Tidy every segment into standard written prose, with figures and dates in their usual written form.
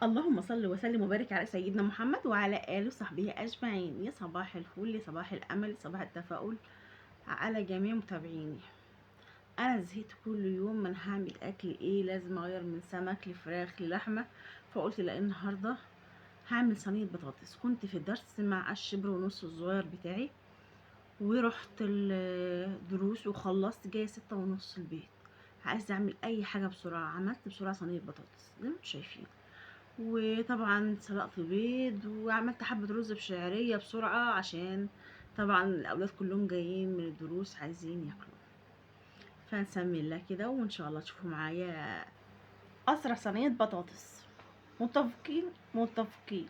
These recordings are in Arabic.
اللهم صل وسلم وبارك على سيدنا محمد وعلى آله وصحبه أجمعين. يا صباح الفل، يا صباح الأمل، صباح التفاؤل على جميع متابعيني. أنا زهقت كل يوم من هعمل أكل إيه، لازم أغير من سمك لفراخ للحمة. فقلت لا، النهاردة هعمل صينية بطاطس. كنت في درس مع الشبر ونص الصغير بتاعي، ورحت الدروس وخلصت جاية 6:30 البيت. عايزة أعمل أي حاجة بسرعة، عملت بسرعة صينية بطاطس زي ما انتوا شايفين. وطبعا سلقت بيض وعملت حبة رز بشعرية بسرعة، عشان طبعا الأولاد كلهم جايين من الدروس عايزين ياكلوا. فنسمي الله كده وإن شاء الله تشوفوا معايا أسرع صينية بطاطس. متفقين متفقين.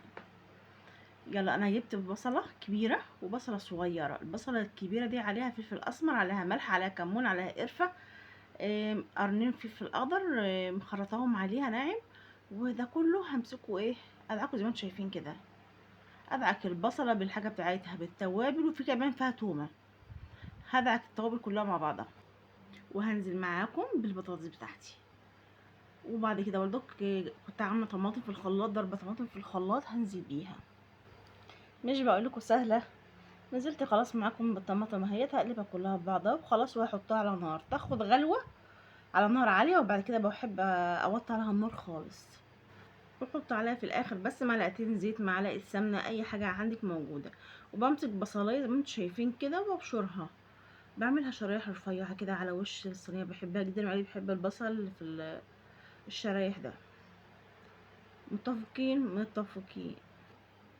يلا، أنا جبت بصلة كبيرة وبصلة صغيرة. البصلة الكبيرة دي عليها فلفل أسمر، عليها ملح، عليها كمون، عليها قرفة، قرنين فلفل أخضر، مخرطاهم عليها ناعم. وده كله همسكه ايه، ادعكه زي ما انتم شايفين كده. ادعك البصله بالحاجه بتاعتها بالتوابل، وفي كمان فيها تومه. هدعك التوابل كلها مع بعضها، وهنزل معاكم بالبطاطس بتاعتي. وبعد كده برضك كنت عامله طماطم في الخلاط، ضربه طماطم في الخلاط هنزل بيها. مش بقولكوا سهله. نزلت خلاص معاكم بالطماطم اهيت، هقلبها كلها ببعضها وخلاص، وهحطها على نار تاخد غلوه على نار عاليه. وبعد كده بحب اوطي عليها النار خالص، بحط عليها في الاخر بس معلقتين زيت، معلقه سمنه، اي حاجه عندك موجوده. وبمسك بصلايه زي ما انتم شايفين كده وابشرها، بعملها شرايح رفيعه كده على وش الصينيه. بحبها جدا، وعلي بحب البصل في الشرايح ده. متفقين متفقين.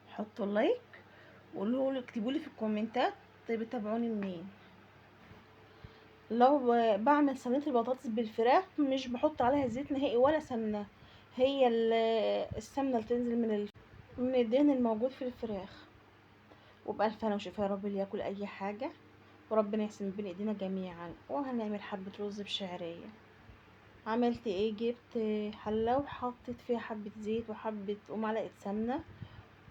حطوا لايك وقولوا، اكتبوا لي في الكومنتات بتابعوني منين. لو بعمل صينيه البطاطس بالفراخ مش بحط عليها زيت نهائي ولا سمنه، هي السمنه اللي تنزل من الدهن الموجود في الفراخ. وبألف هنا وشفا يا رب اللي ياكل اي حاجه، وربنا يحسن بين ايدينا جميعا. وهنعمل حبه رز بشعريه. عملت ايه، جبت حله وحطيت فيها حبه زيت وحبه ومعلقه سمنه.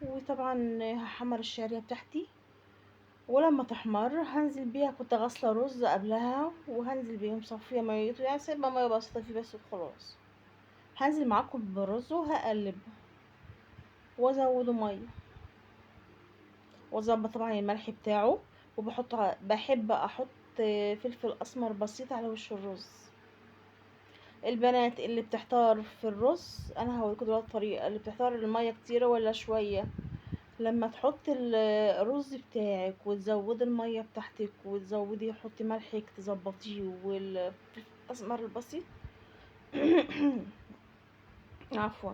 وطبعا هحمر الشعريه بتاعتي، ولما تحمر هنزل بيها. كنت غاسله رز قبلها وهنزل بيه مصفيه ميته، يعني سايبه ميه بسيطه فيه بس وخلاص. هنزل معاكم بالرز وهقلب وازوده ميه، واظبط طبعا الملح بتاعه. بحب احط فلفل اسمر بسيط على وش الرز. البنات اللي بتحتار في الرز، انا هوريكم دلوقتي الطريقه. اللي بتحتار الميه كتيره ولا شويه، لما تحط الرز بتاعك وتزودي الميه بتاعتك وتزودي، حطي ملحك تظبطيه والفلفل الاسمر البسيط عفوا.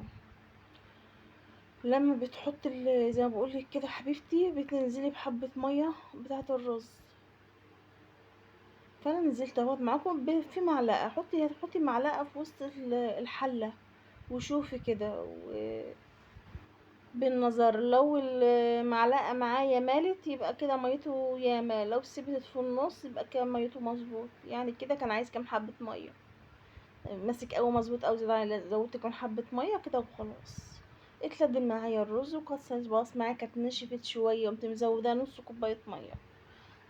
لما بتحط زي ما بقولك كده حبيبتي، بتنزلي بحبه ميه بتاعه الرز. فانا نزلت اهوت معاكم في معلقه. هتحطي معلقه في وسط الحله وشوفي كده بالنظر. لو المعلقه معايا مالت يبقى كده ميته ياما، لو سيبت في النص يبقى كده ميته مظبوط. يعني كده كان عايز كام حبه ميه، ماسك قوي مظبوط قوي، زودت كام حبه ميه كده وخلاص. اتلدم معايا الرز وكانت باص معايا، كانت نشفت شويه، قمت مزوده نص كوبايه ميه،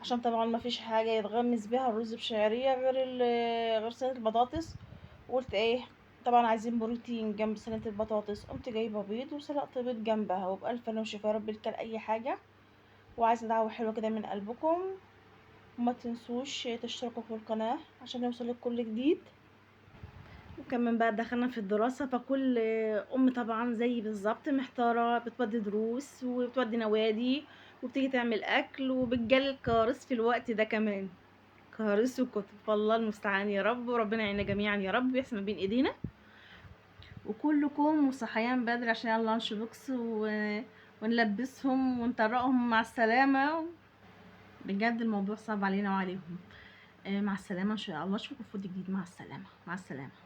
عشان طبعا ما فيش حاجه يتغمس بيها الرز بشعريه غير صينيه البطاطس. وقلت ايه، طبعا عايزين بروتين جنب صينيه البطاطس. قمت جايبه بيض وسلقت بيض جنبها. وبألف انا وشفا يا رب كل اي حاجه. وعايزه دعوه حلوه كده من قلبكم، وما تنسوش تشتركوا في القناه عشان يوصلك كل جديد. وكمان بقى دخلنا في الدراسة، فكل أم طبعا زي بالظبط محتارة، بتودي دروس وبتودي نوادي وبتيجي تعمل أكل، وبتجلل كارث في الوقت ده كمان، كارث وكتب. فالله المستعان يا رب، وربنا يعيننا جميعا يا رب، ويحسن ما بين ايدينا وكلكم. وصحيان بدري عشان اللانش بوكس ونلبسهم ونطرقهم مع السلامة. بجد الموضوع صعب علينا وعليهم. مع السلامة ان شاء الله، اشوفكم في فيديو جديد. مع السلامة، مع السلامة.